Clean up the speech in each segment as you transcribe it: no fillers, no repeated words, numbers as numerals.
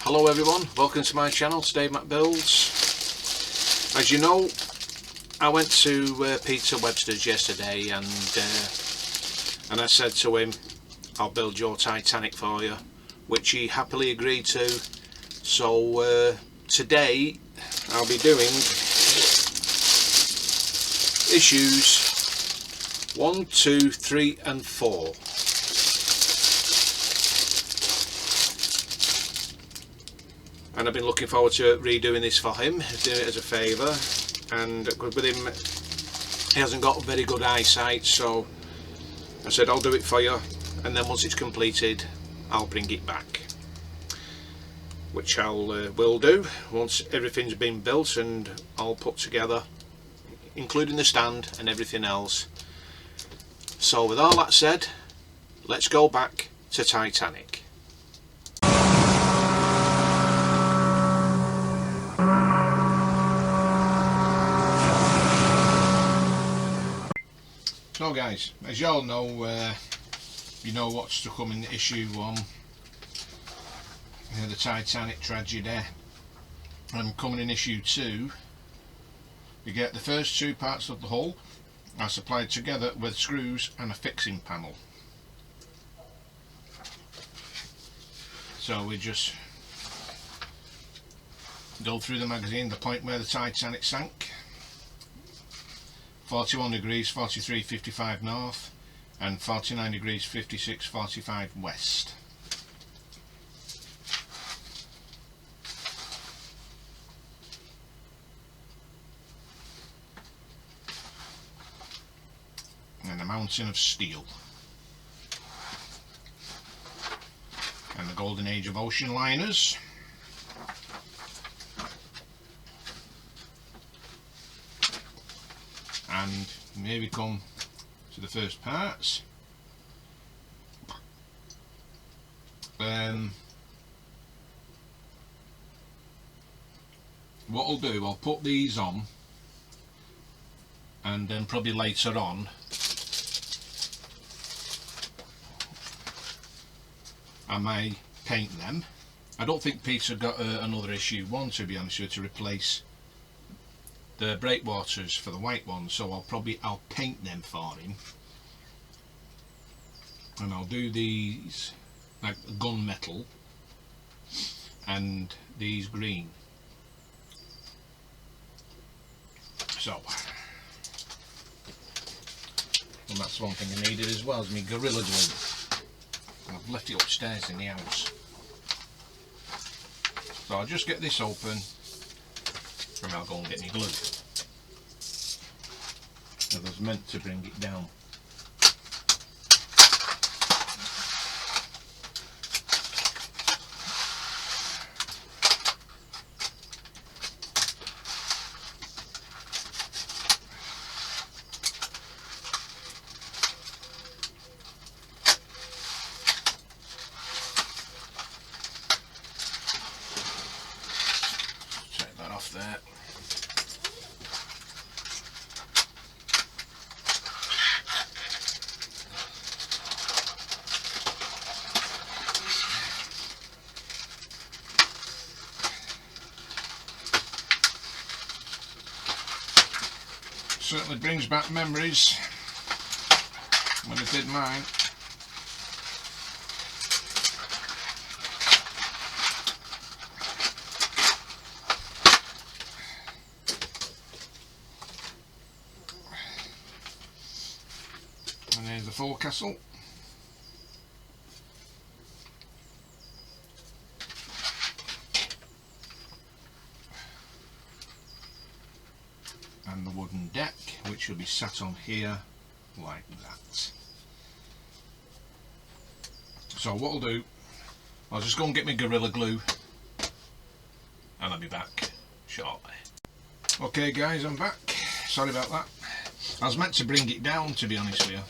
Hello everyone, welcome to my channel, Dave Mac Builds. As you know, I went to Peter Websters yesterday and I said to him, I'll build your Titanic for you, which he happily agreed to. So today I'll be doing issues 1, 2, 3 and 4. And I've been looking forward to redoing this for him, doing it as a favour. And with him, he hasn't got very good eyesight, so I said I'll do it for you, and then once it's completed I'll bring it back, which will do once everything's been built and all put together, including the stand and everything else. So with all that said, let's go back to Titanic. So guys, as you all know, you know what's to come in issue 1, the Titanic tragedy. And coming in issue 2, you get the first 2 parts of the hull are supplied together with screws and a fixing panel. So we just go through the magazine, the point where the Titanic sank. 41 degrees 43.55 north and 49 degrees 56.45 west. And a mountain of steel. And the golden age of ocean liners. And here we come to the first parts. What I'll do, I'll put these on, and then probably later on I may paint them. I don't think Peter got another issue 1, to be honest with you, to replace the breakwaters for the white ones, so I'll paint them for him, and I'll do these like gunmetal and these green. So, and that's one thing I needed as well, is my Gorilla Glue. I've left it upstairs in the house, so I'll just get this open and I'll go and get my glue. I was meant to bring it down. Take that off there. Certainly brings back memories when I did mine. And there's the Forecastle. And the wooden deck, which will be sat on here like that. So what I'll do, I'll just go and get my Gorilla Glue and I'll be back shortly. Okay guys, I'm back. Sorry about that. I was meant to bring it down, to be honest with you.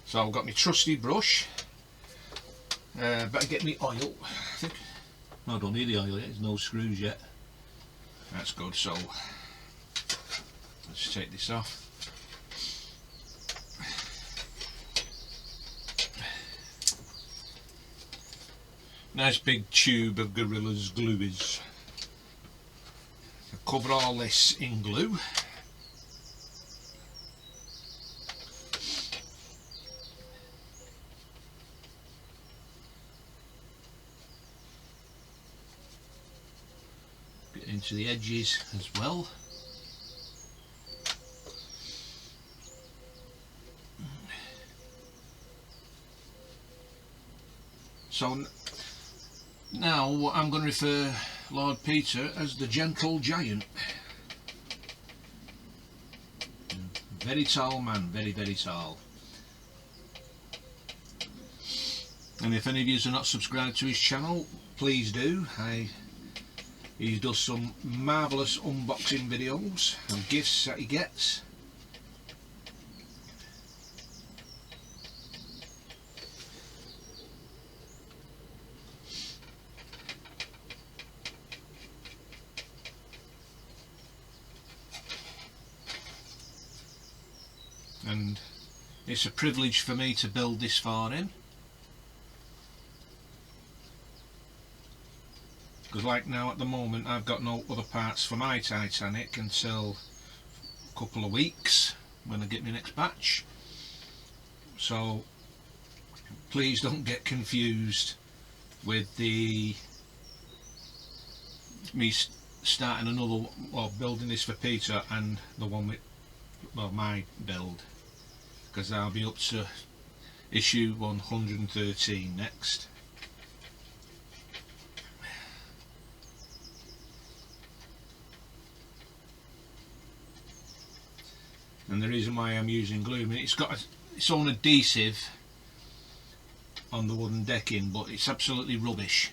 So I've got my trusty brush. Better get me oil. I think I don't need the oil yet, there's no screws yet. That's good, so let's take this off. Nice big tube of Gorilla's glue is. I'll cover all this in glue. Get into the edges as well. So now I'm going to refer Lord Peter as the gentle giant. Very tall man, very, very tall. And if any of you are not subscribed to his channel, please do. He does some marvellous unboxing videos and gifts that he gets. And it's a privilege for me to build this for him, because like now at the moment I've got no other parts for my Titanic until a couple of weeks when I get my next batch. So please don't get confused with me starting another, or building this for Peter and the one with, well, my build, because I'll be up to issue 113 next. And the reason why I'm using glue, I mean, it's got its own adhesive on the wooden decking, but it's absolutely rubbish.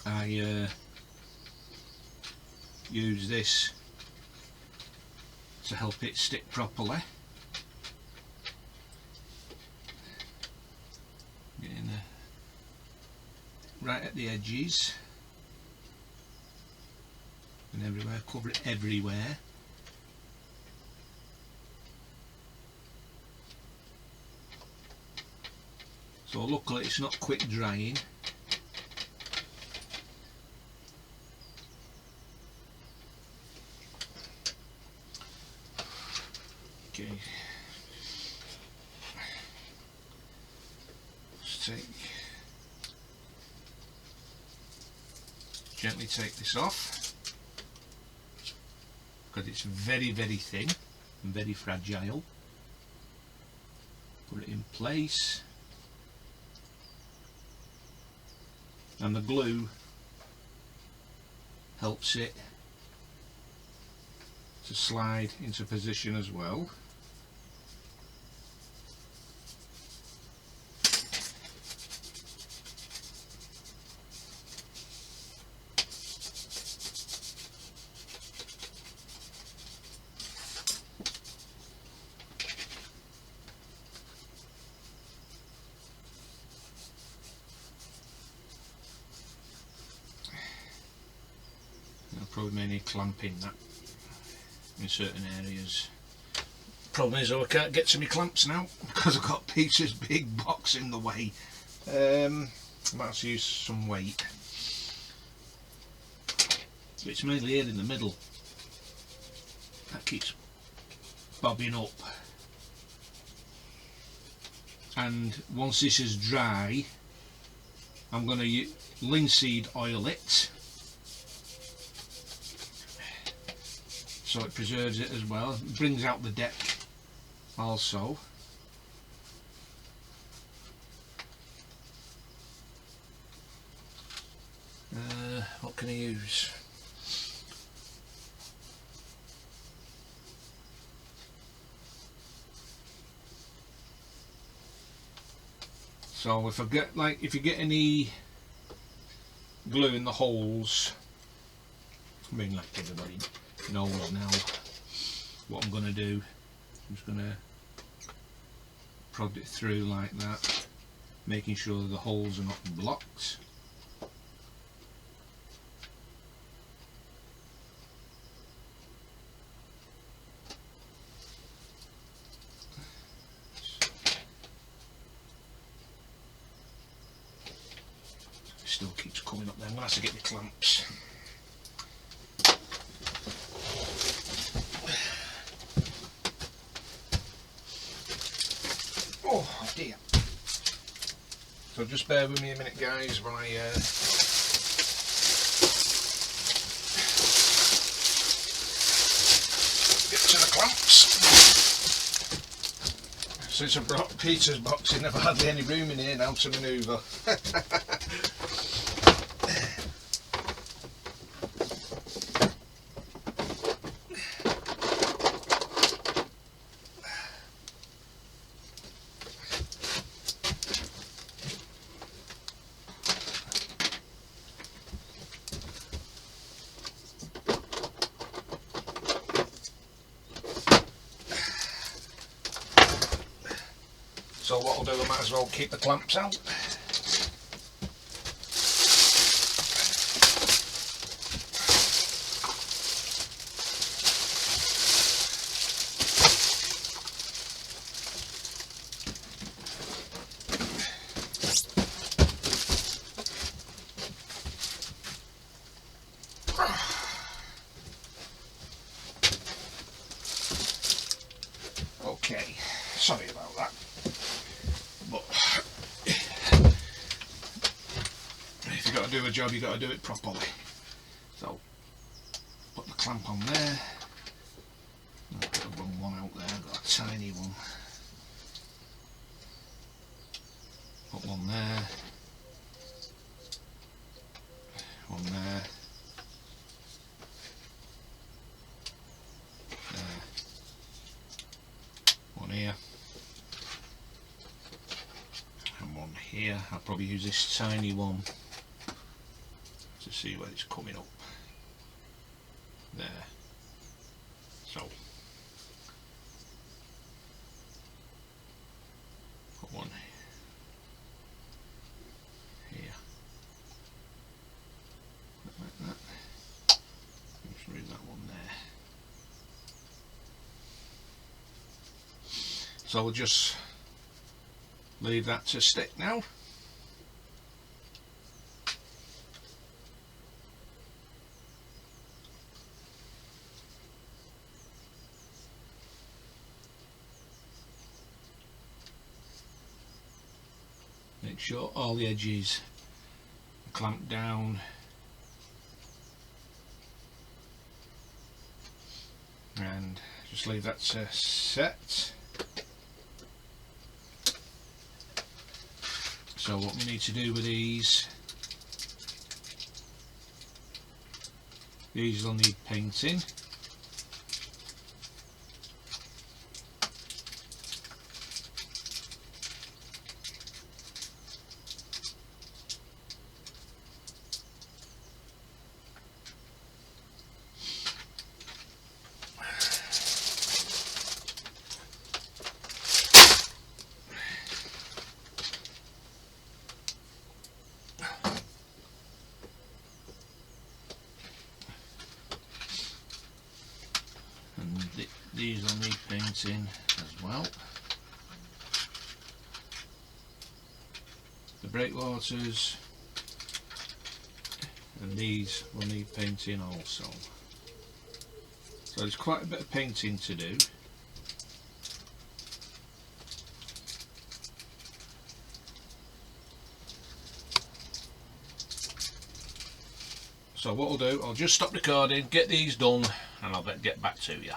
I use this to help it stick properly. Getting right at the edges and everywhere, cover it everywhere. So luckily it's not quick drying. Okay, let's gently take this off, because it's very, very thin and very fragile. Put it in place, and the glue helps it to slide into position as well. Probably may need clamping that in certain areas. Problem is, though, I can't get to my clamps now because I've got Peter's big box in the way. I might have to use some weight. So it's mainly here in the middle that keeps bobbing up. And once this is dry, I'm going to linseed oil it, so it preserves it as well. It brings out the deck also. What can I use? So if I get, if you get any glue in the holes, I mean, like everybody knows now what I'm going to do. I'm just going to prod it through like that, making sure the holes are not blocked. still keeps coming up there. I'm going to have to get the clamps. Oh dear. So just bear with me a minute, guys, while I get to the clamps. Since I brought Peter's box, there's never hardly any room in here now to manoeuvre. So what I'll do, I might as well keep the clamps out. Okay, sorry about that. But if you've got to do a job, you've got to do it properly. So put the clamp on there. I've got a wrong one out there, I've got a tiny one. Put one there. One there. There. One here. And one here. I'll probably use this tiny one to see where it's coming up. There. So put one here. Like that. Just move that one there. So we'll just leave that to stick now. Make sure all the edges are clamped down. And just leave that to set. So what we need to do with these will need painting. These will need painting as well. The breakwaters and these will need painting also. So there's quite a bit of painting to do. So what I'll do, I'll just stop recording, get these done, and I'll get back to you.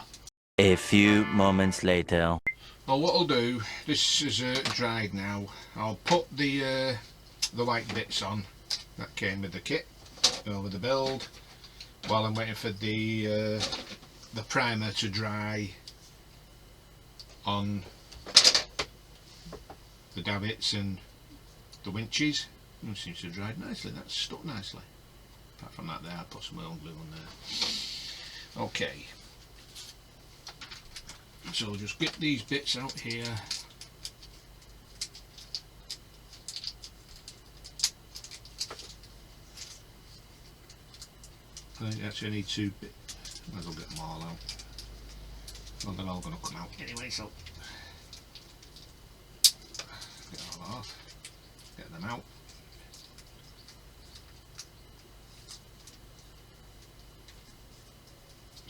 A few moments later. Well, what I'll do, this is dried now. I'll put the white bits on that came with the kit, with the build, while I'm waiting for the primer to dry on the davits and the winches. It seems to have dried nicely. That's stuck nicely. Apart from that, there, I'll put some oil glue on there. Okay. So we'll just get these bits out here. I actually need two bits. Might as well get them all out. Well, they're all going to come out anyway, so get all off. Get them out.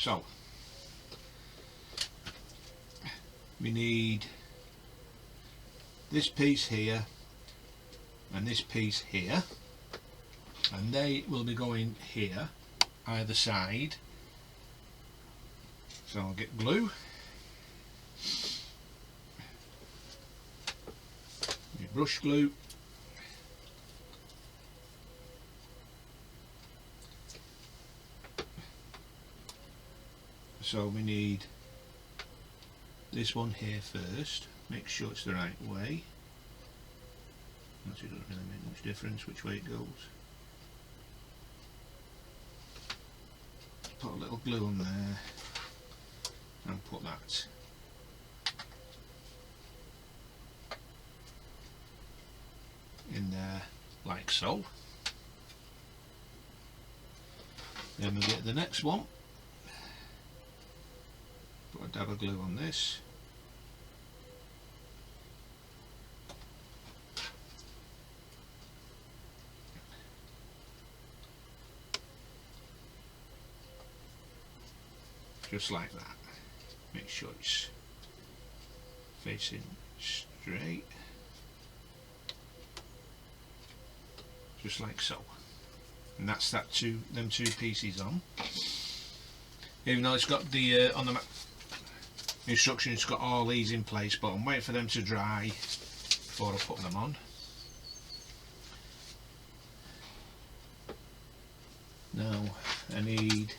So we need this piece here and this piece here, and they will be going here either side. So I'll get glue, brush glue, so we need this one here first. Make sure it's the right way. Actually, it doesn't really make much difference which way it goes. Put a little glue on there and put that in there like so. Then we get the next one. Put a dab of glue on this. Just like that. Make sure it's facing straight. Just like so. And that's them two pieces on. Even though it's got the on the instructions, it's got all these in place, but I'm waiting for them to dry before I put them on. Now I need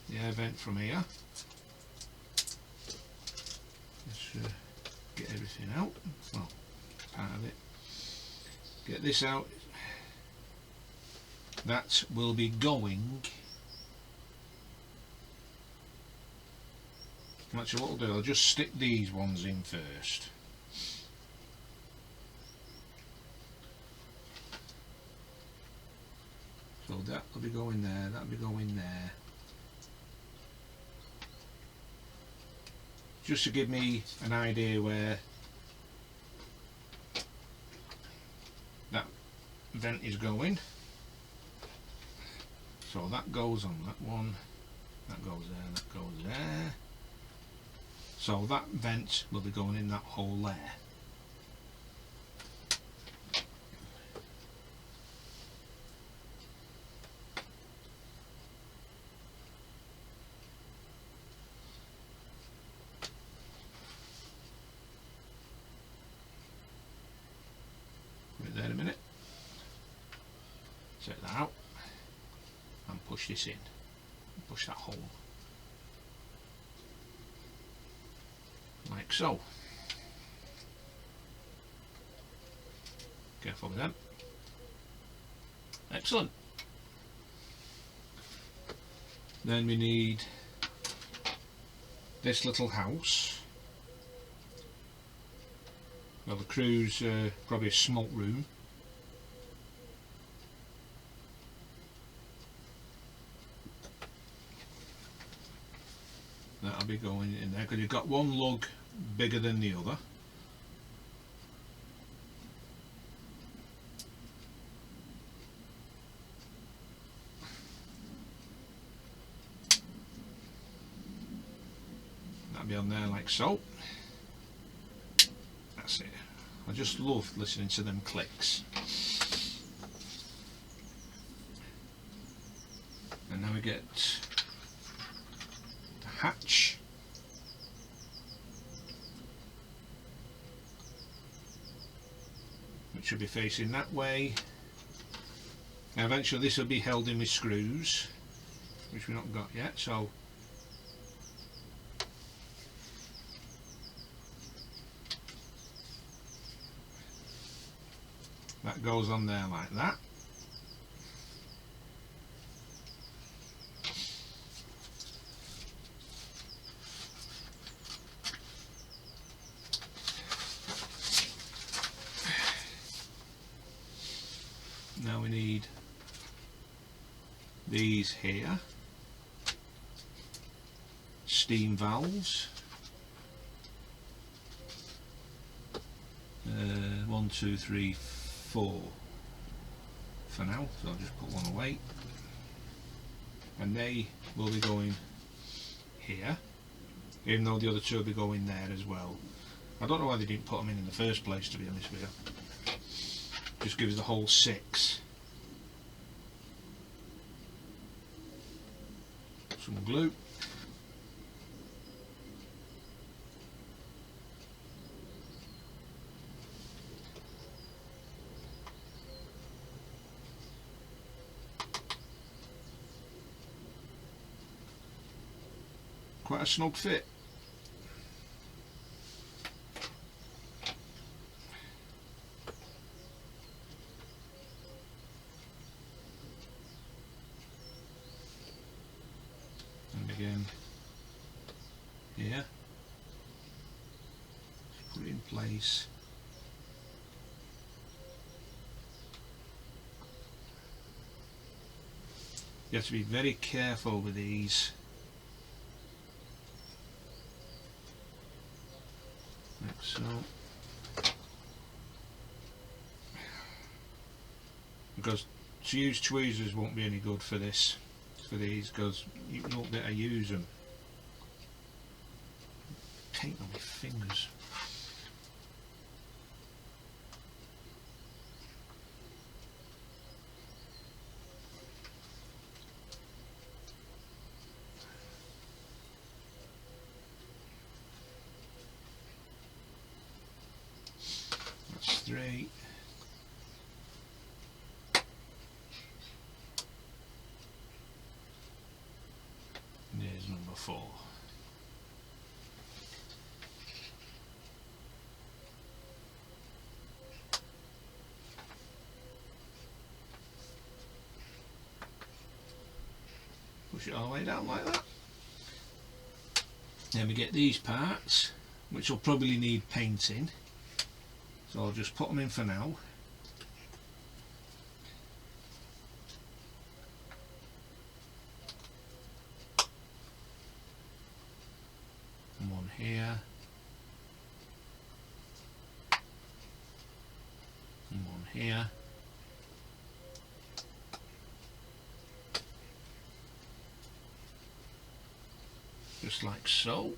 the air vent from here. Let's get everything out. Well, part of it. Get this out. That will be going. Actually, what I'll do, I'll just stick these ones in first. So that will be going there, that will be going there. Just to give me an idea where that vent is going. So that goes on that one, that goes there, that goes there. So that vent will be going in that hole there. Wait there a minute. Take that out and push this in. Push that hole. Like so. Careful with them. Excellent. Then we need this little house. Well, the crew's probably a smoke room. That'll be going in there because you've got one lug bigger than the other. That'll be on there like so. That's it. I just love listening to them clicks. And now we get hatch. Which should be facing that way. Now eventually this will be held in with screws, which we've not got yet, so that goes on there like that. Now we need these here, steam valves, 1, 2, 3, 4 for now, so I'll just put one away. and they will be going here, even though the other two will be going there as well. I don't know why they didn't put them in the first place, to be honest with you. Just gives the whole 6. Some glue. Quite a snug fit. And again here, put it in place. You have to be very careful with these. Like so. Because to use tweezers won't be any good for this, for these, because you won't get to use them. Paint on my fingers. That's 3. And here's number 4. Push it all the way down like that. Then we get these parts, which will probably need painting. So I'll just put them in for now. And one here. And one here. Just like so.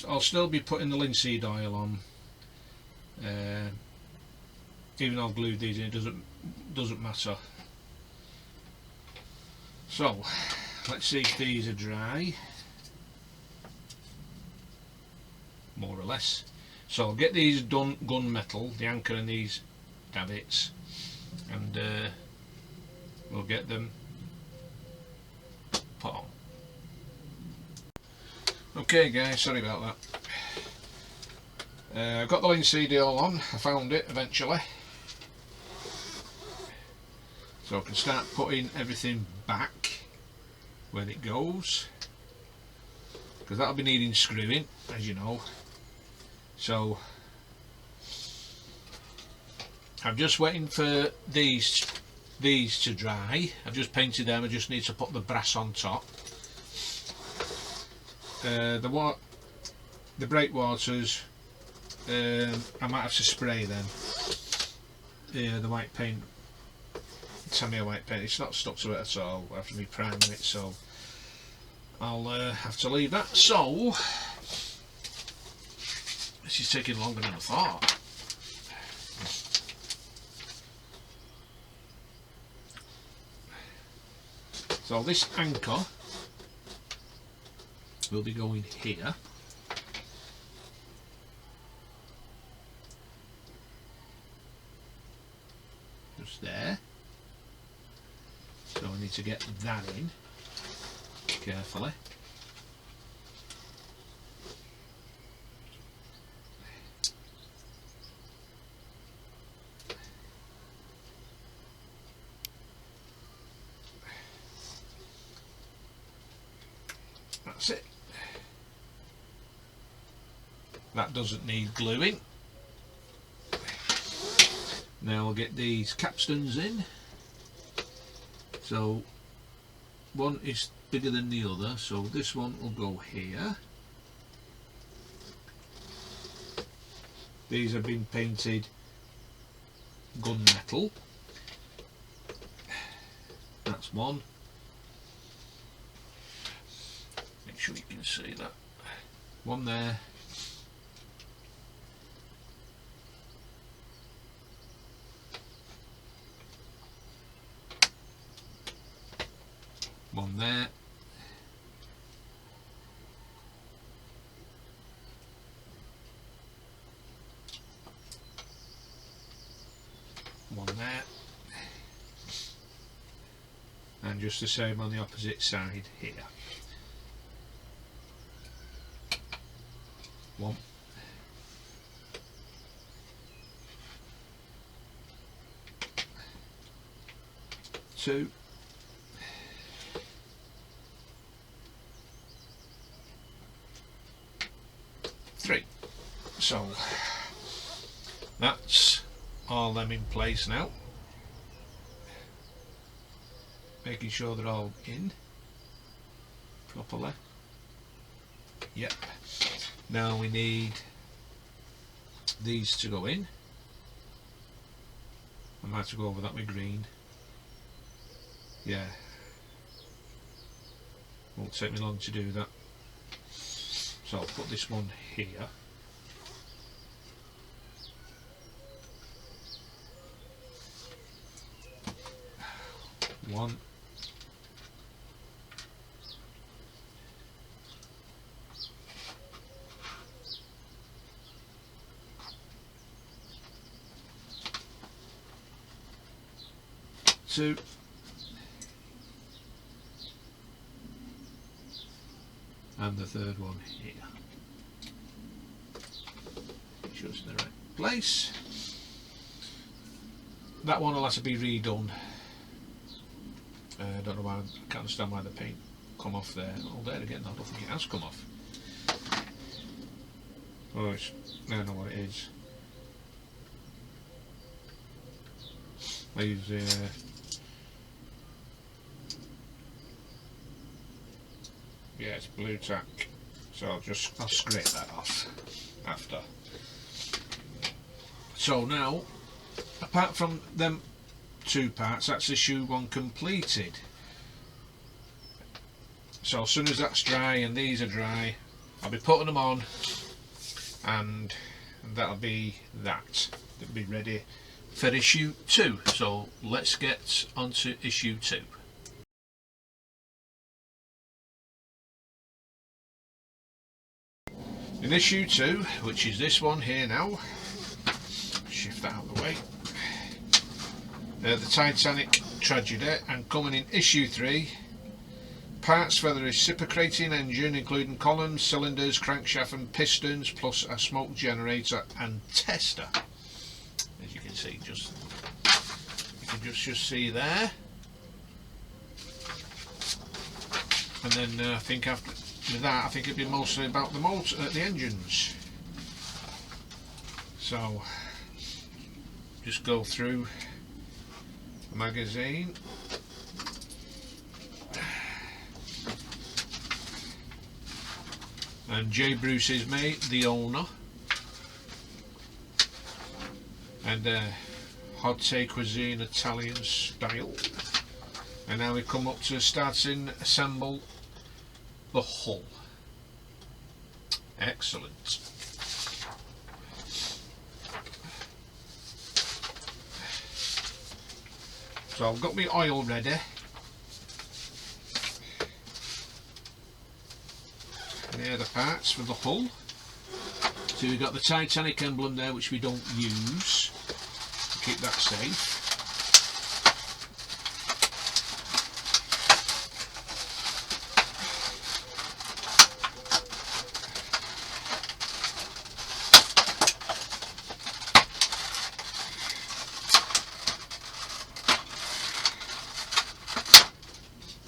I'll still be putting the linseed oil on, even though I've glued these in, it doesn't matter. So let's see if these are dry, more or less. So I'll get these done gunmetal, the anchor and these davits, and we'll get them put on. Okay guys, sorry about that. I've got the linseed oil on, I found it eventually. So I can start putting everything back where it goes, because that'll be needing screwing, as you know. So I'm just waiting for these to dry. I've just painted them, I just need to put the brass on top. The breakwaters, I might have to spray them. The white paint, Tamiya white paint, it's not stuck to it at all after me priming it, so I'll have to leave that. So this is taking longer than I thought. So this anchor will be going here. Just there. So I need to get that in carefully. That's it. That doesn't need gluing. Now we'll get these capstans in. So one is bigger than the other, so this one will go here. These have been painted gunmetal. That's one. Make sure you can see that. One there. One there. One there. And just the same on the opposite side here. One. Two. Three. So that's all them in place now. Making sure they're all in properly. Yep. Now we need these to go in. I might have to go over that with green. Yeah. Won't take me long to do that. So I'll put this one here. One. Two. And the third one here. Make sure it's in the right place. That one will have to be redone. I don't know why, I can't understand why the paint come off there. Oh, there again, I don't think it has come off. Oh, it's, I don't know what it is. I use yeah, it's blue tack, so I'll scrape that off after. So now, apart from them two parts, that's issue one completed. So as soon as that's dry and these are dry, I'll be putting them on, and that'll be that. They'll be ready for issue 2. So let's get on to issue 2. In issue 2, which is this one here now, shift that out of the way, the Titanic tragedy, and coming in issue 3, parts for the reciprocating engine including columns, cylinders, crankshaft and pistons, plus a smoke generator and tester. As you can see, you can just see there. And then I think after that, I think it'd be mostly about the motor, the engines. So just go through the magazine. And J. Bruce is mate, the owner, and Haute Cuisine Italian style. And now we come up to starting assemble the hull. Excellent. So I've got my oil ready. There are the parts for the hull. So we've got the Titanic emblem there, which we don't use to keep that safe.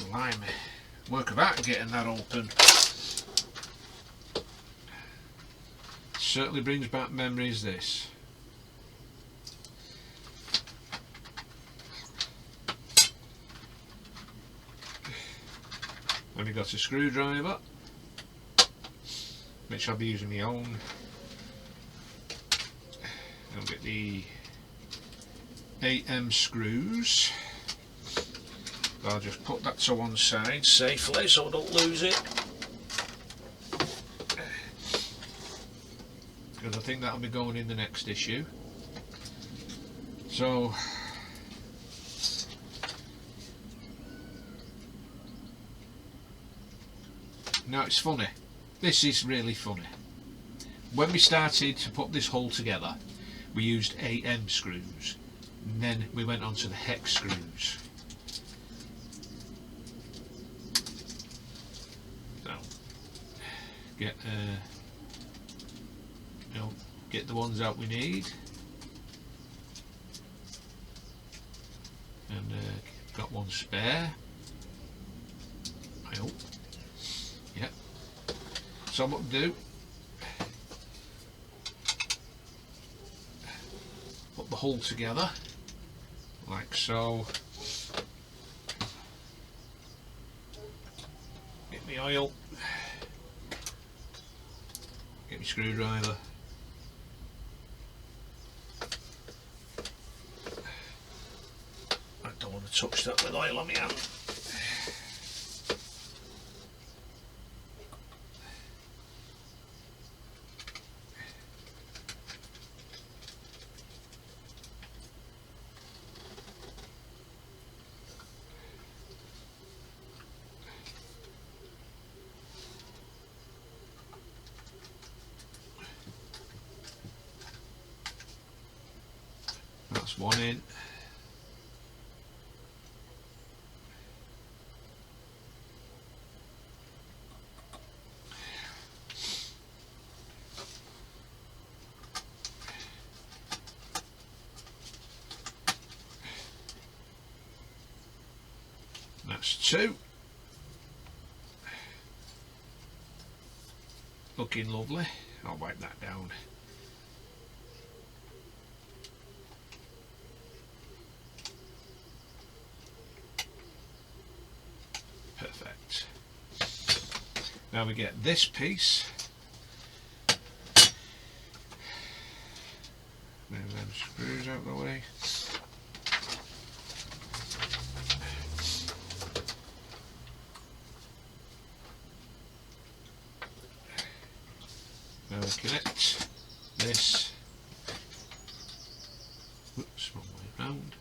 Blimey, work of art getting that open. Certainly brings back memories, this. And we've got a screwdriver, which I'll be using my own. I'll get the 8M screws. I'll just put that to one side safely so I don't lose it. Because I think that'll be going in the next issue. So now it's funny. This is really funny. When we started to put this hull together, we used 8M screws, and then we went on to the hex screws. So get get the ones out we need, and got one spare, I hope. Yep. So what we'll do, put the hull together like so. Get my oil, get my screwdriver. I don't want to touch that with oil on my hand. That's one in. That's two. Looking lovely. I'll wipe that down. Perfect. Now we get this piece. Move them screws out of the way. Now we connect this. Oops, wrong way round.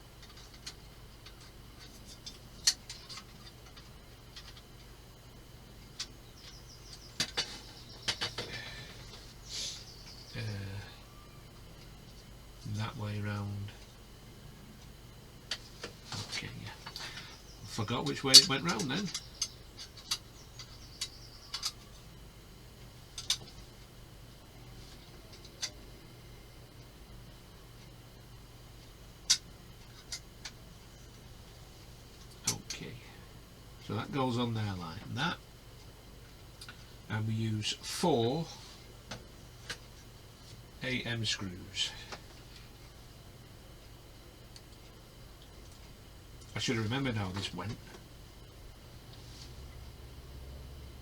That way round. Okay, yeah. I forgot which way it went round then. Okay, so that goes on there like that, and we use 4 8M screws. I should have remembered how this went,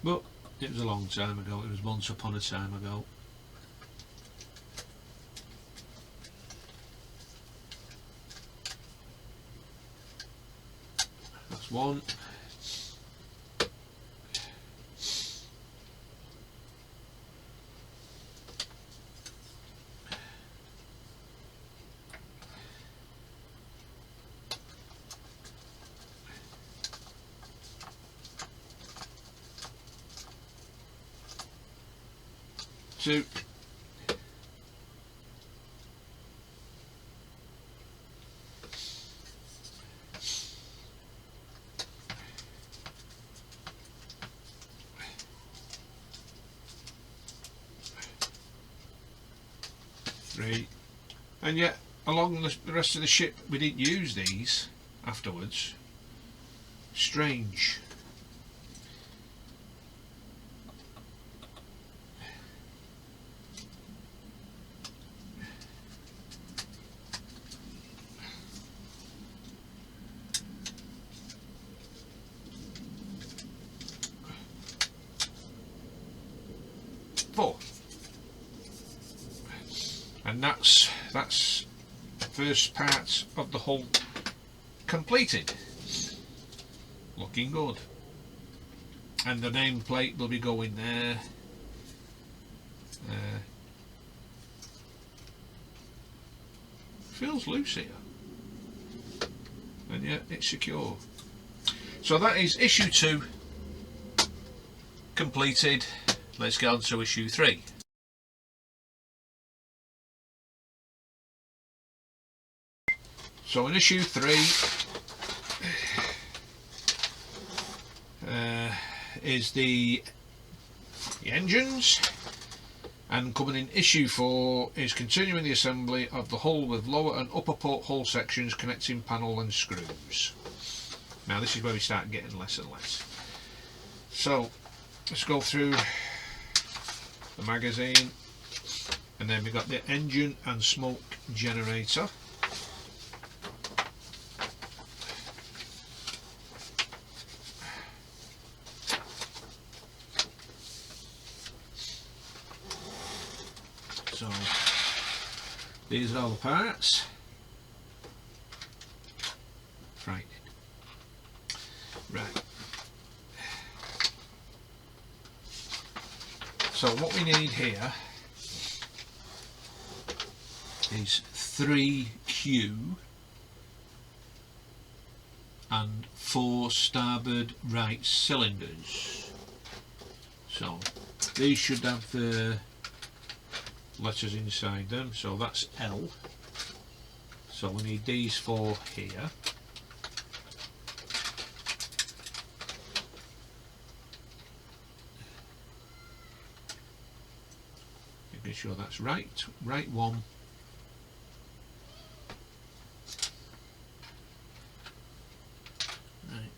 but it was a long time ago. It was once upon a time ago. That's one. Two. Three. And yet along the rest of the ship we didn't use these afterwards. Strange. And that's the first part of the hull completed. Looking good. And the nameplate will be going there. Feels loose here, and yet it's secure. So that is issue 2 completed. Let's get on to issue 3. So in issue 3 is the engines, and coming in issue 4 is continuing the assembly of the hull with lower and upper port hull sections, connecting panel and screws. Now this is where we start getting less and less. So let's go through the magazine, and then we've got the engine and smoke generator. So these are all the parts. Right. So what we need here is 3Q and 4 starboard right cylinders. So these should have the letters inside them, so that's L. So we need these 4 here. Making sure that's right one. Right.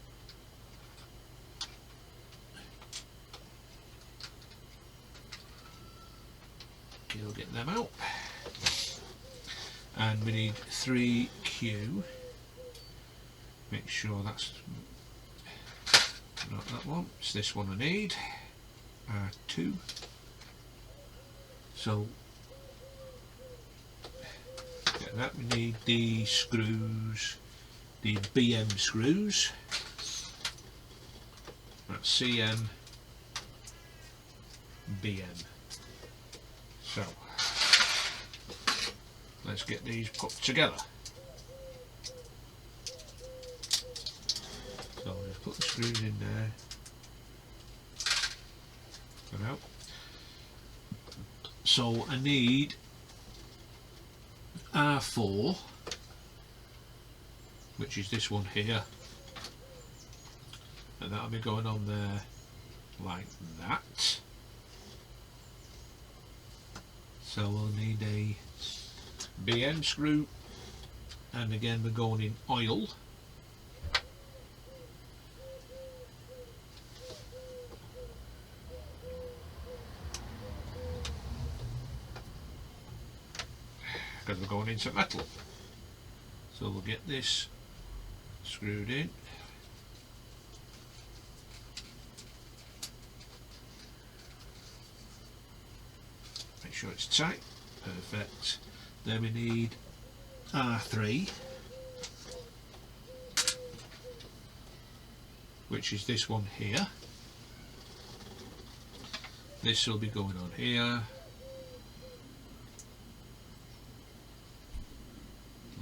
Okay, we'll get them out. And we need 3Q. Make sure that's not that one, it's this one I need. R2. So get that. We need the screws, the BM screws. That's CM, BM. So let's get these put together. So just put the screws in there. Come out. So I need R4, which is this one here, and that'll be going on there like that. So we'll need a BM screw, and again we're going in oil. Because we're going into metal. So we'll get this screwed in. Make sure it's tight. Perfect. Then we need R3, which is this one here. This will be going on here.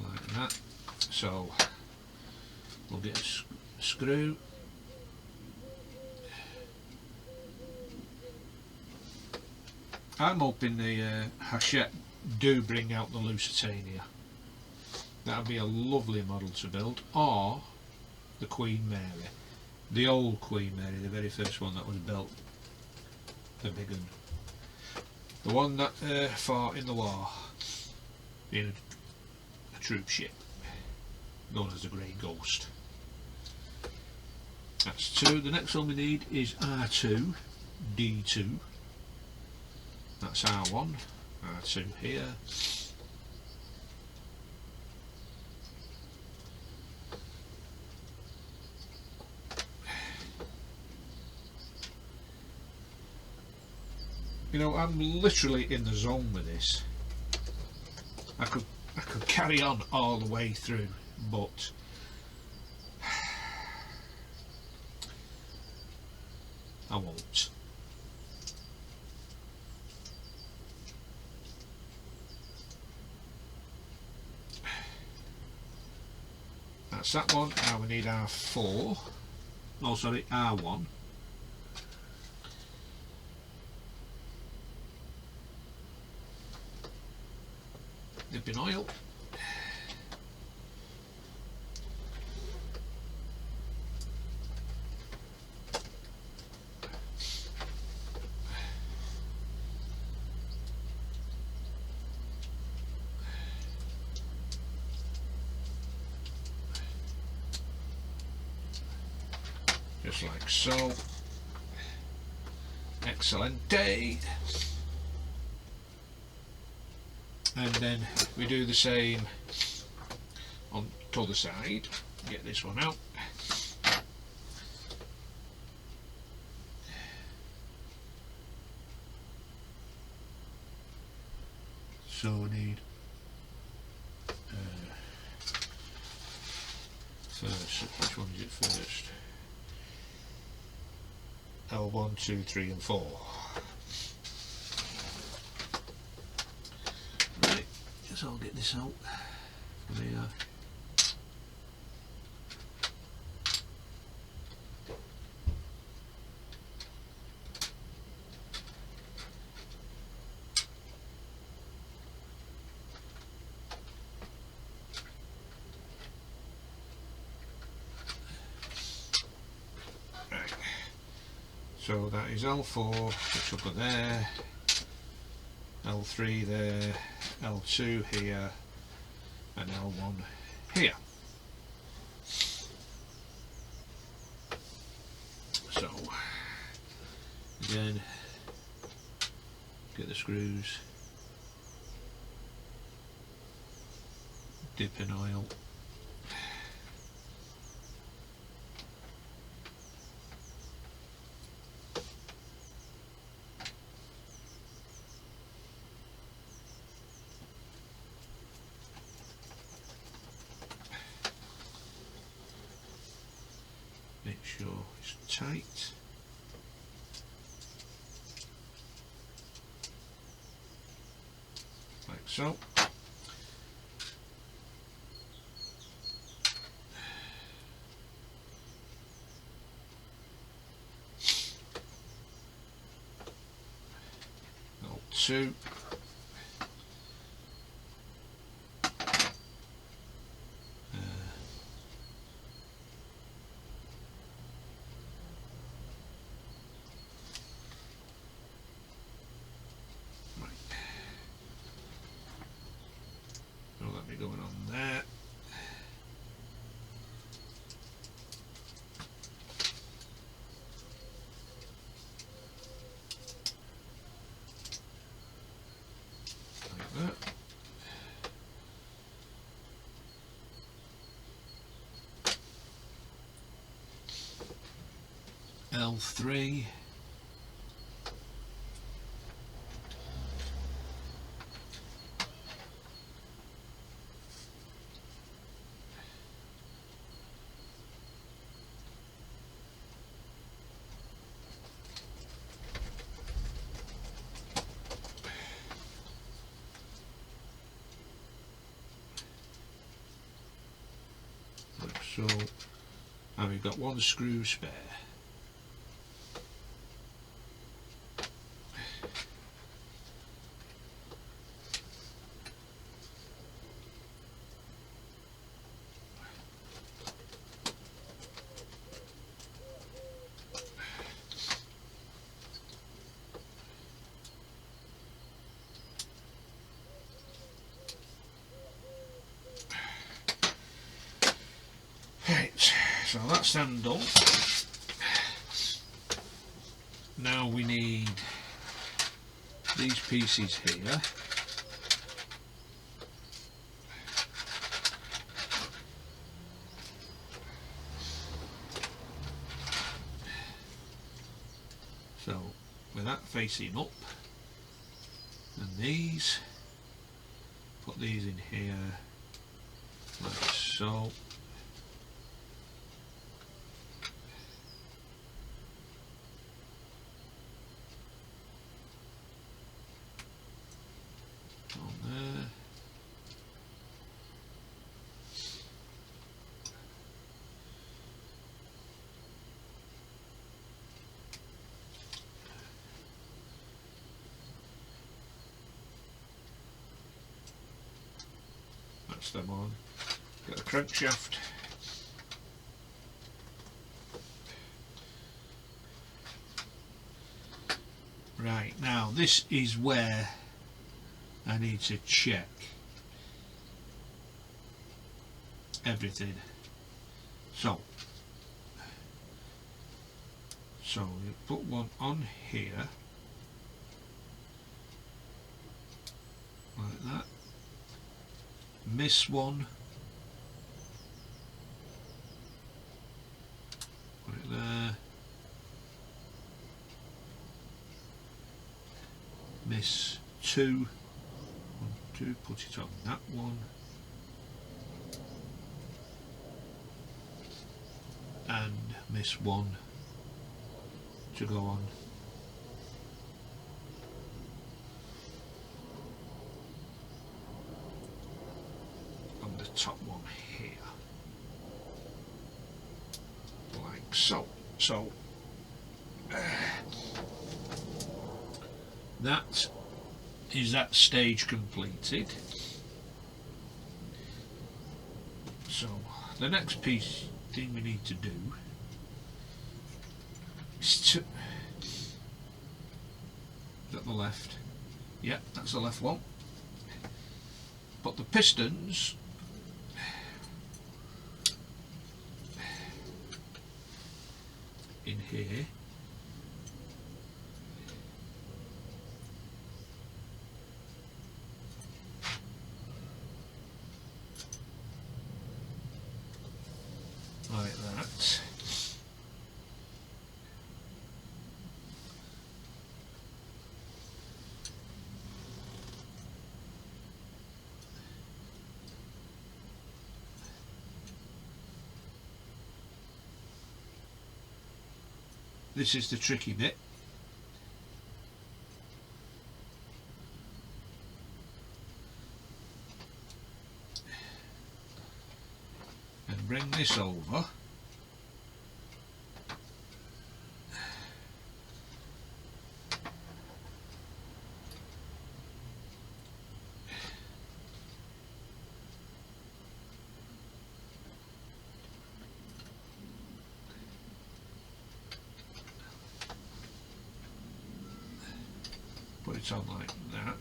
Like that. So we'll get a screw. I'm hoping the Hachette do bring out the Lusitania. That would be a lovely model to build, or the Queen Mary, the old Queen Mary, the very first one that was built, the big one, the one that fought in the war, being a troop ship, known as the Grey Ghost. That's 2. The next one we need is R2, D2. That's R1, R2 here. You know, I'm literally in the zone with this. I could carry on all the way through, but I won't. That's that one. Now we need R4. Oh, sorry, R1. Dipping oil. Just like so. Excelente. And then we do the same on the other side. Get this one out. So we need first, which one is it first? L1, 2, 3 and 4. Right, let's all get this out from here. So that is L4, which will go there, L3 there, L2 here, and L1 here. So, again, get the screws, dip in oil. Make sure it's tight. Like so. L2. Going on there. Like that. L3. So, and we've got one screw spare. Right, so that's them done. Now we need these pieces here. So with that facing up, and these put these in here like so. On there. That's them on. Got the crankshaft. Right, now this is where I need to check everything. So you put one on here like that. Miss one, put it there, miss two, 1, 2, put it on that one, and miss one to go on the top one here, like so. So that is that stage completed. So the next thing we need to do is to, is that the left? Yeah, that's the left one. Put the pistons in here. Like that. This is the tricky bit. And bring this over. Put it on like that.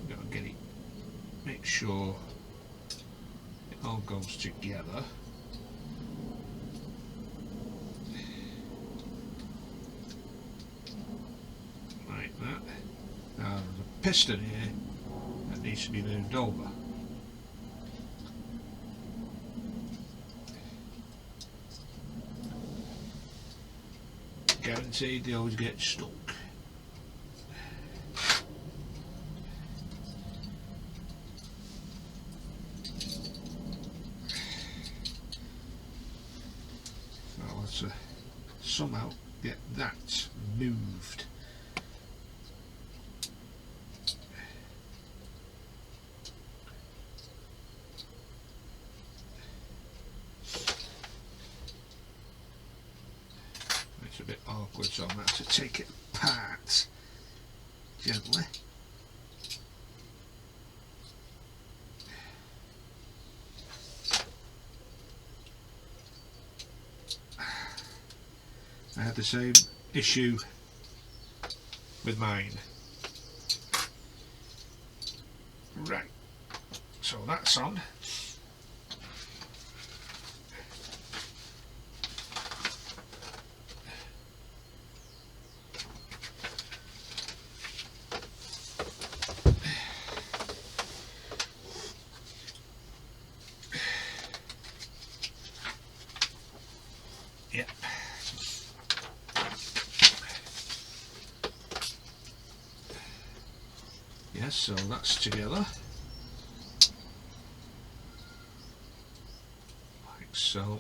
Gotta get it, make sure it all goes together. Like that. Now the piston here that needs to be moved over. Guaranteed they always get stuck. So let's somehow get that moved. It's a bit awkward, so I'm going to have to take it apart gently. I had the same issue with mine. Right, so that's on. there, so that's together. Like so.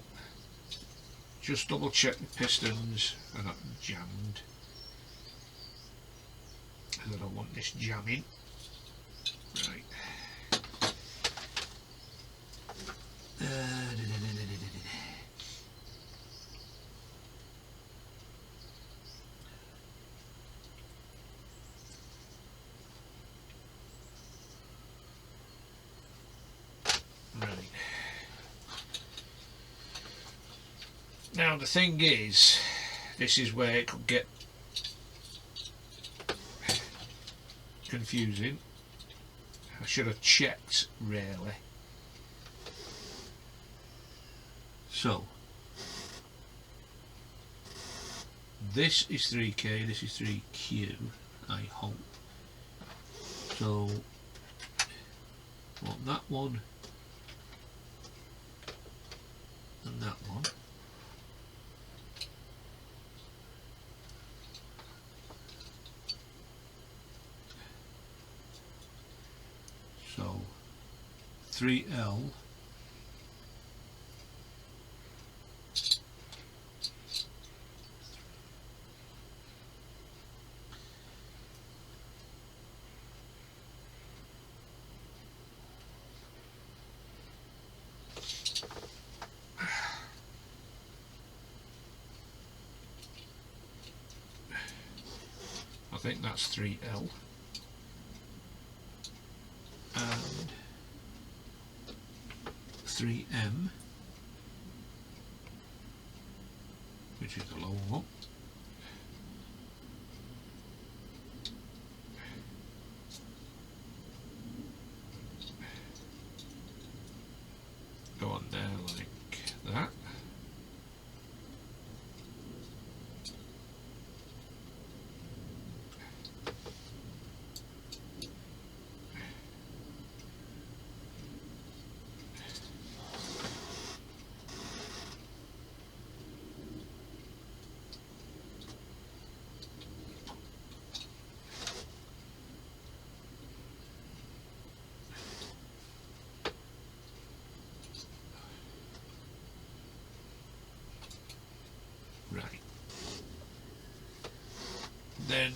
Just double check the pistons are not jammed, because I don't want this jamming. Right. Right. Now the thing is, this is where it could get confusing. I should have checked really. So this is 3K, this is 3Q, I hope. So want that one and that one. So 3L I think that's 3L and 3M, which is the lower one. Go on there like that. Right. Then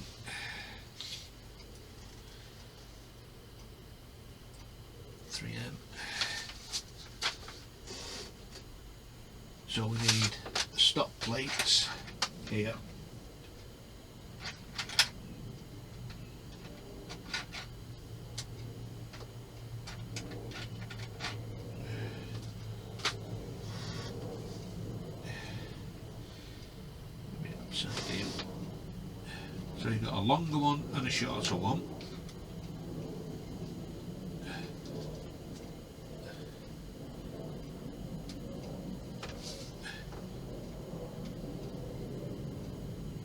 so we need stop plates here. So you've got a longer one and a shorter one.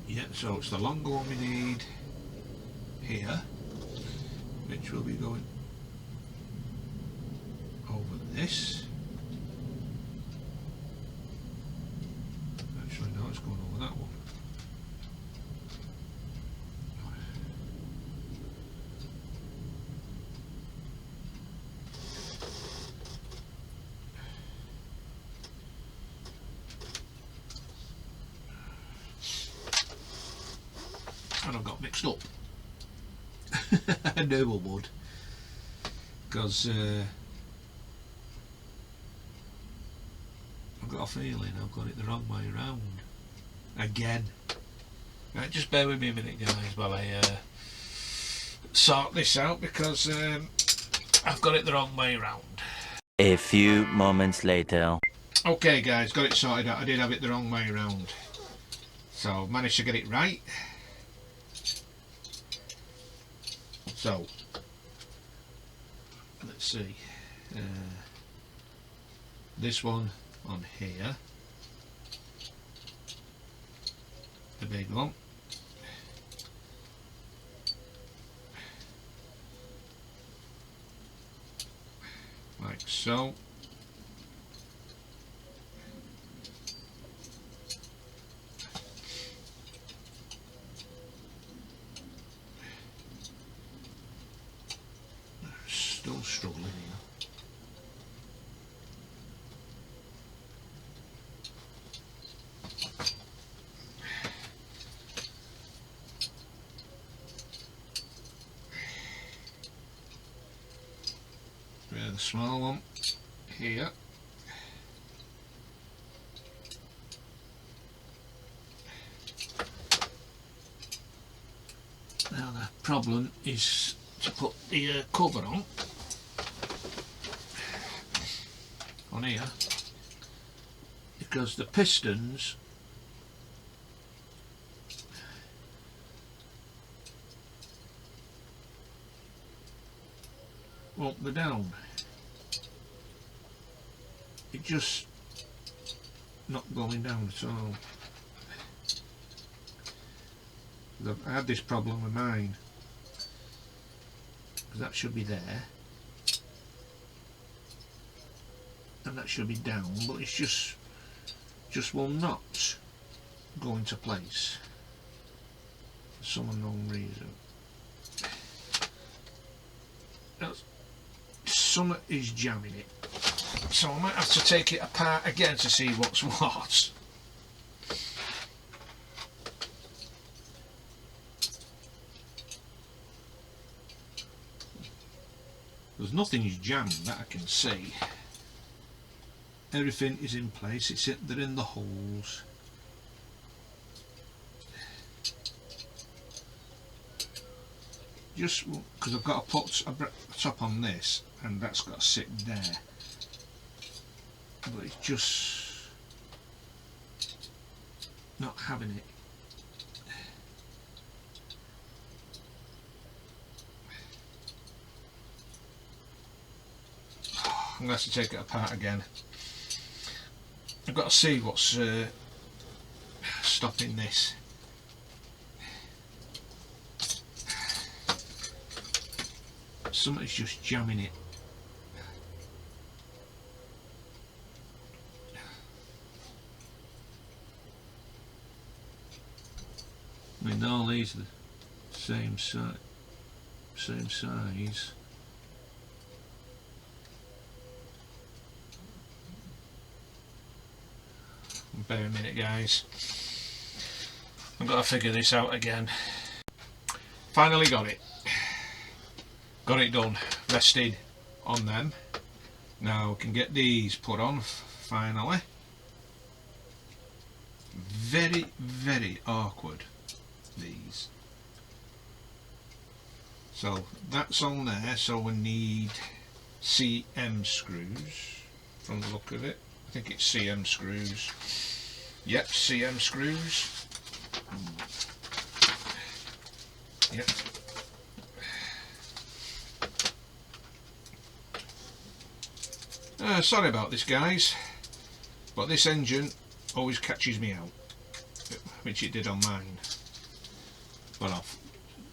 Yeah, so it's the longer one we need here, which will be going over this. Actually no, it's going over that one. And I've got mixed up. I knew I would, because I've got a feeling I've got it the wrong way around again. Right, just bear with me a minute guys while I sort this out, because I've got it the wrong way around. A few moments later. Okay guys, got it sorted out. I did have it the wrong way around, so managed to get it right. So let's see, this one on here, the big one, like so. the small one here. Now the problem is to put the cover on here, because the pistons won't be down. It just not going down at all. I had this problem with mine, because that should be there and that should be down, but it's just will not go into place for some unknown reason. Something is jamming it, so I might have to take it apart again to see what's what. There's nothing is jammed that I can see. Everything is in place, they're in the holes. Just because I've got to put a top on this, and that's got to sit there. But it's just not having it. I'm going to have to take it apart again. I've got to see what's stopping this. Something's just jamming it. I mean, all these are the same size. Bear a minute, guys. I've got to figure this out again. Finally got it. Got it done. Rested on them. Now we can get these put on finally. Very, very awkward, these. So that's on there, so we need CM screws from the look of it. I think it's CM screws. Yep, CM screws. Yep. Sorry about this, guys, but this engine always catches me out, which it did on mine. But I've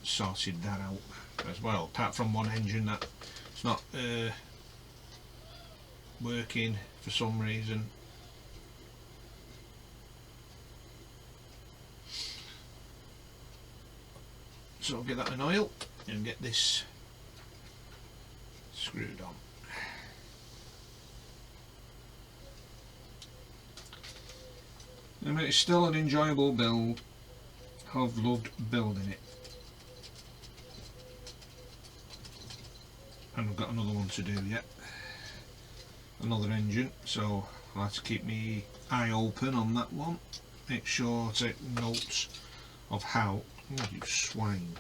sorted that out as well, apart from one engine that's not working for some reason. So I'll get that in oil and get this screwed on. I mean, it's still an enjoyable build. I've loved building it. And I've got another one to do yet. Another engine, so I'll have to keep my eye open on that one. Make sure to take notes of how. Oh, you swine.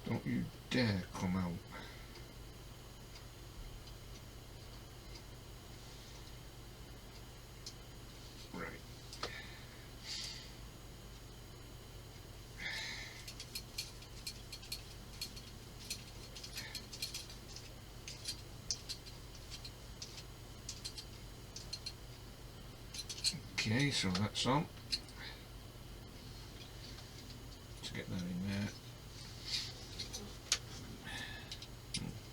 Don't you dare come out. Right. Okay, so that's on. Let's get that in there.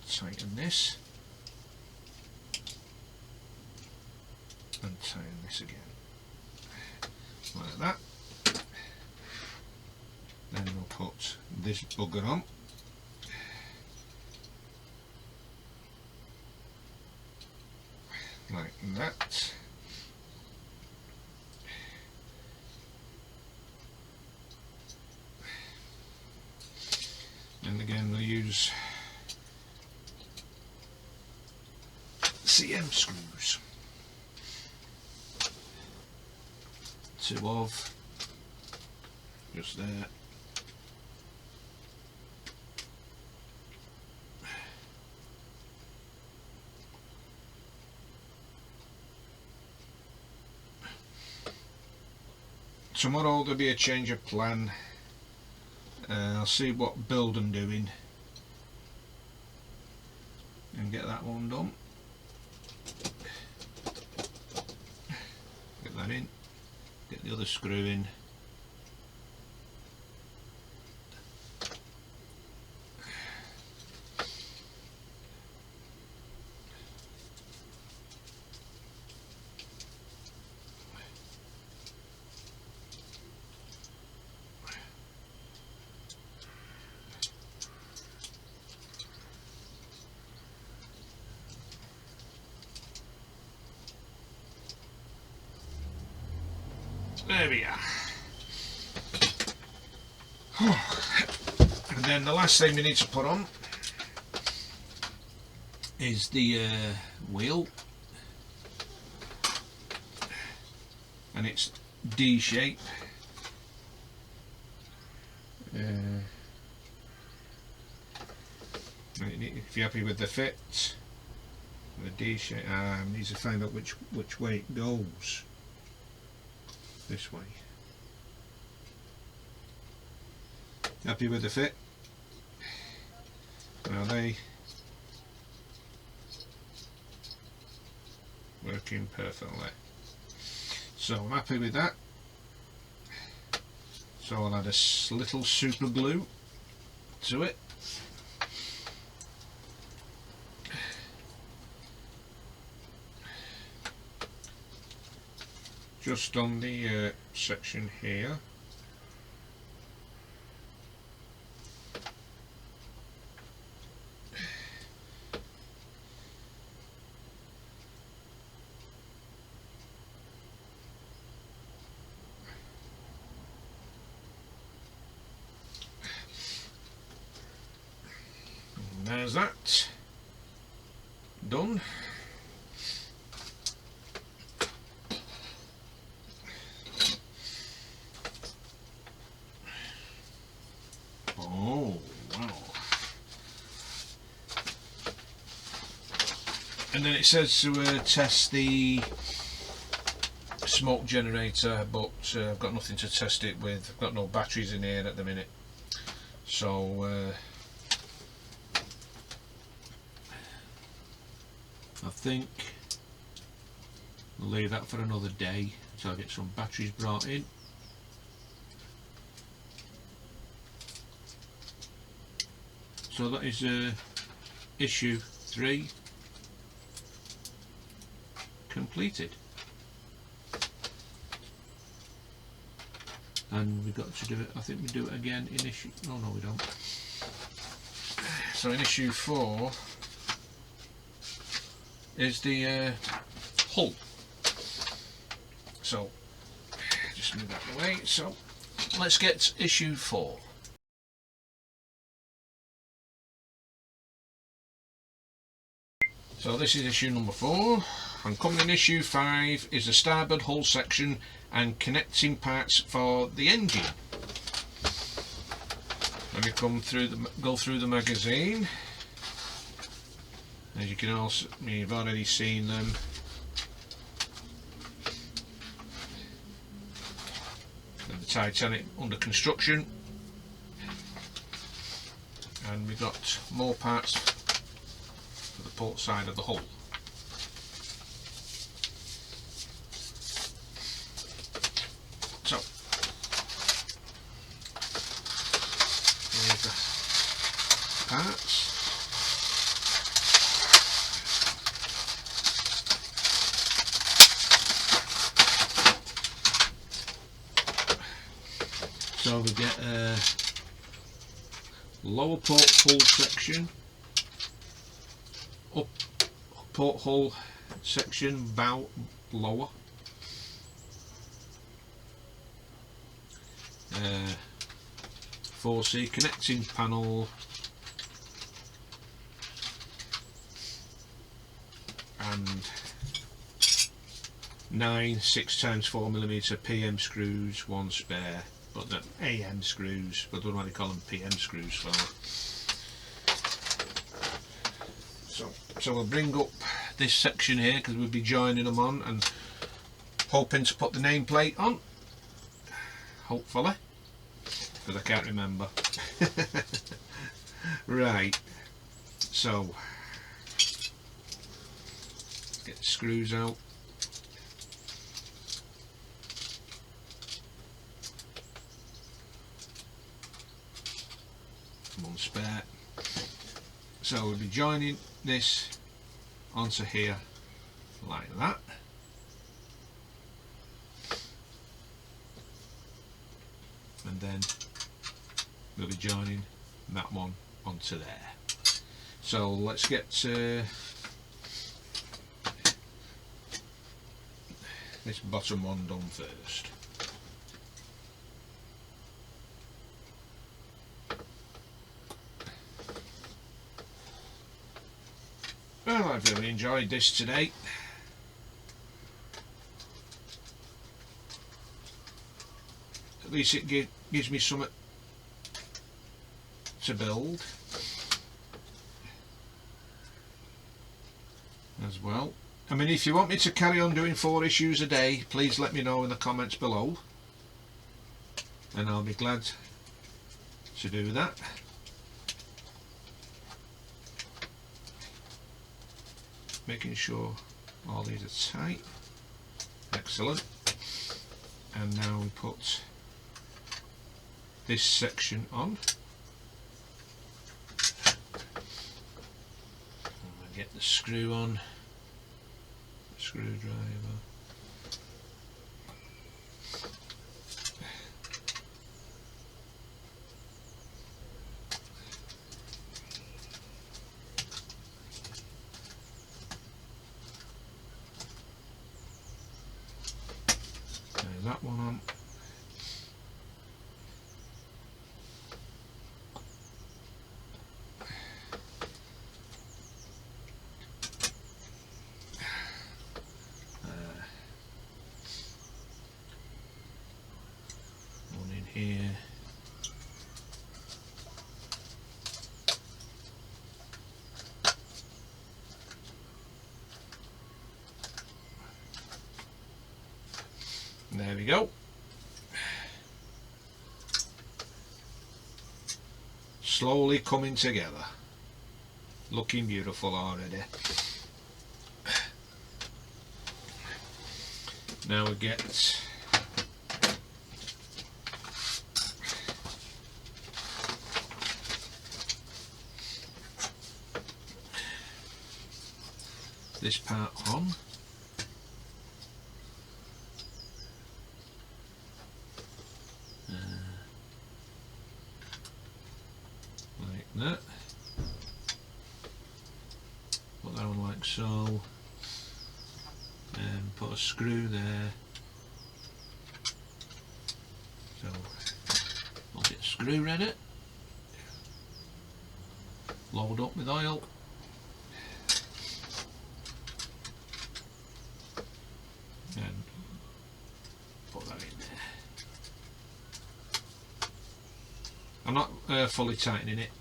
Tighten this. And tighten this again. Like that. Then we'll put this bugger on. Like that. screws. CM screws. 2 of, just there. Tomorrow there'll be a change of plan. I'll see what build I'm doing and get that one done. Get that in, get the other screw in. There we are. And then the last thing we need to put on is the wheel, and it's D shape. If you're happy with the fit, the D shape, needs to find out which way it goes. This way. Happy with the fit? Are they working perfectly? So I'm happy with that. So I'll add a little super glue to it. Just on the section here. And there's that done. Oh, wow. And then it says to test the smoke generator, but I've got nothing to test it with. I've got no batteries in here at the minute, so I think I'll leave that for another day until I get some batteries brought in. So that is issue 3 completed, and we've got to do it. I think we do it again in issue. No, we don't. So in issue 4 is the hull. So just move that away. So let's get issue 4. So this is issue number 4, and coming in issue 5 is the starboard hull section and connecting parts for the engine. Let me go through the magazine. As you can also, you've already seen them. The Titanic under construction, and we've got more parts for the port side of the hull. So here's the parts. So we get a lower port hull section, up port hull section bow lower, 4C connecting panel, and 9 6x4mm PM screws, 1 spare, but the AM screws, but I don't know why they call them PM screws for. So we'll bring up this section here because we'll be joining them on and hoping to put the nameplate on, hopefully, because I can't remember. Right, so get the screws out. One spare. So we'll be joining this onto here like that. And then we'll be joining that one onto there. So let's get this bottom one done first. Well, I've really enjoyed this today. At least it gives me something to build as well. I mean, if you want me to carry on doing 4 issues a day, please let me know in the comments below and I'll be glad to do that. Making sure all these are tight. Excellent. And now we put this section on. And get the screw on. Screwdriver. There's that one on. One in here. There we go. Slowly coming together. Looking beautiful already. Now we get this part on. Like that. Put that on like so. And put a screw there. So I'll get a screw ready. Load up with oil. And put that in there. I'm not fully tightening it.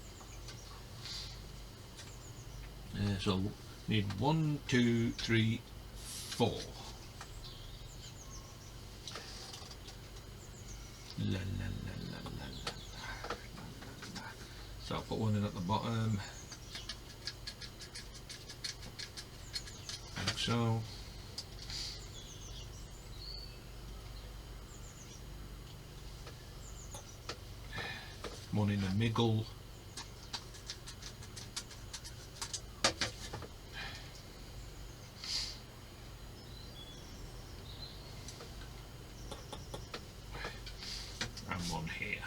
So need 1, 2, 3, 4. La, la, la, la, la, la. So I'll put one in at the bottom. Like so. One in the middle. And one here.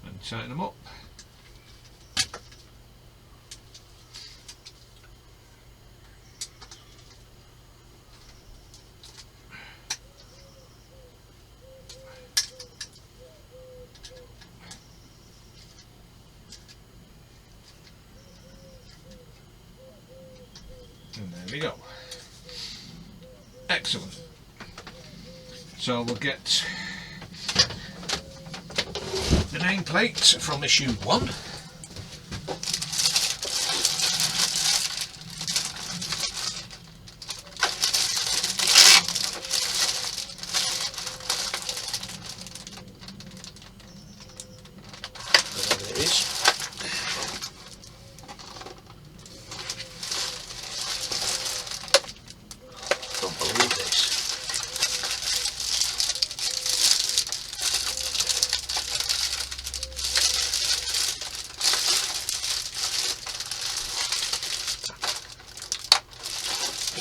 And tighten them up. Excellent. So we'll get the nameplate from issue 1. There it is. Don't believe this.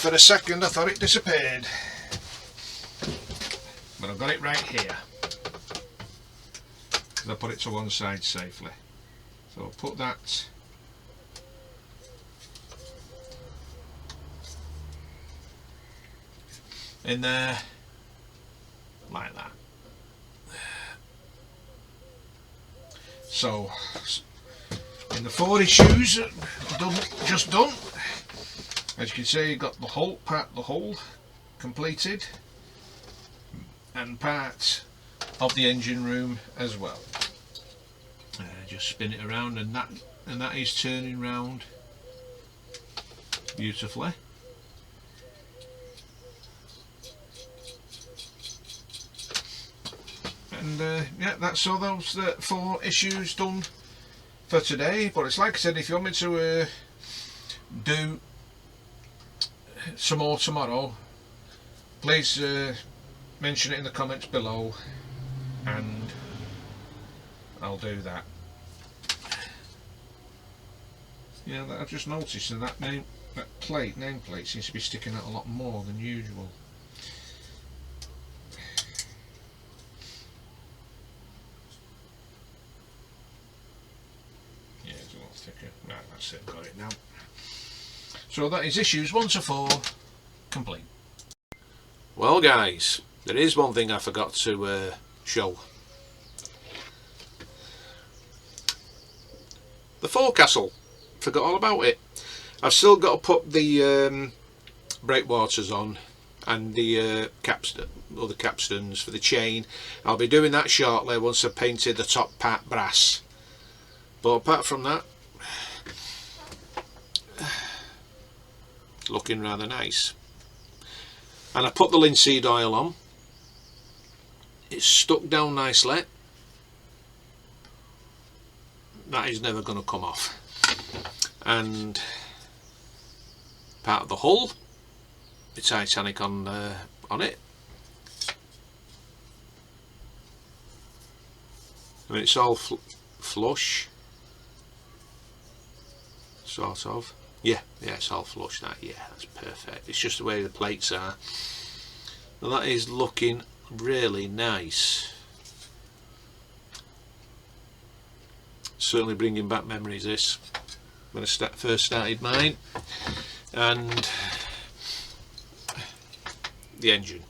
For a second I thought it disappeared, but I've got it right here. I put it to one side safely. So I'll put that in there like that. So in the 4 issues just done, as you can see, you've got the whole hull completed and part of the engine room as well. Just spin it around, and that is turning round beautifully. And yeah, that's all those 4 issues done for today. But it's like I said, if you want me to do some more tomorrow, please mention it in the comments below and I'll do that. Yeah, I've just noticed that nameplate seems to be sticking out a lot more than usual. Yeah, it's a lot thicker. Right, that's it, got it now. So that is issues 1 to 4 complete. Well guys, there is one thing I forgot to show. The Forecastle. Forgot all about it. I've still got to put the breakwaters on and the other capstans for the chain. I'll be doing that shortly once I've painted the top part brass. But apart from that, looking rather nice. And I put the linseed oil on. It's stuck down nicely. That is never going to come off. And part of the hull, the Titanic on it. I mean, it's all flush, sort of. Yeah, it's all flush. That, yeah, that's perfect. It's just the way the plates are. Well, that is looking really nice. Certainly bringing back memories, this, when I first started mine. And the engine.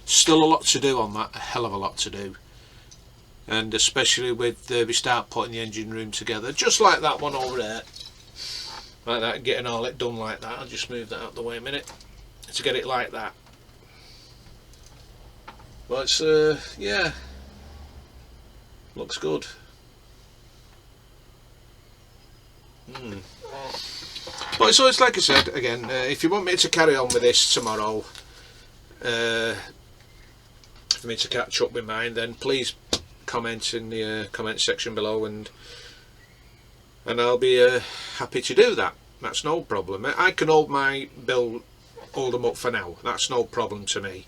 Still a lot to do on that, a hell of a lot to do. And especially with we start putting the engine room together, just like that one over there. Like that, getting all it done like that. I'll just move that out the way a minute to get it like that. Well, it's yeah, looks good. But so it's like I said again, if you want me to carry on with this tomorrow, for me to catch up with mine, then please comment in the comment section below, and I'll be happy to do that. That's no problem. I can hold my bill, hold them up for now. That's no problem to me.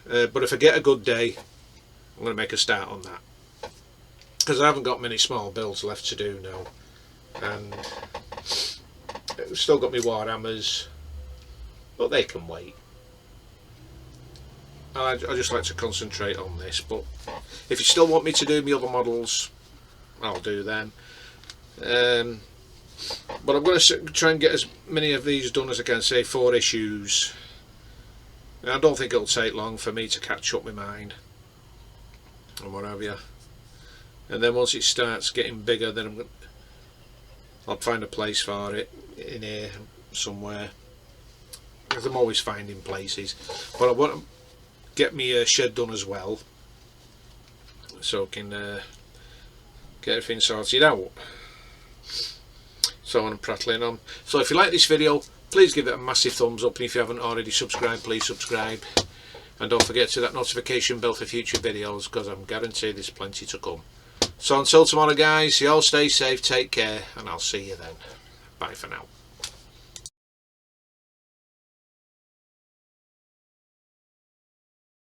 But if I get a good day, I'm going to make a start on that, because I haven't got many small builds left to do now, and I've still got my Warhammers, but they can wait. I just like to concentrate on this. But if you still want me to do my other models, I'll do them. But I'm going to try and get as many of these done as I can, say 4 issues. And I don't think it'll take long for me to catch up with mine and what have you. And then once it starts getting bigger, then I'll find a place for it in here somewhere. because I'm always finding places, but I want to get me a shed done as well, so I can get everything sorted out. So I'm prattling on. So if you like this video, please give it a massive thumbs up, and if you haven't already subscribed, please subscribe, and don't forget to hit that notification bell for future videos, because I'm guaranteed there's plenty to come. So until tomorrow guys, you all stay safe, take care, and I'll see you then. Bye for now.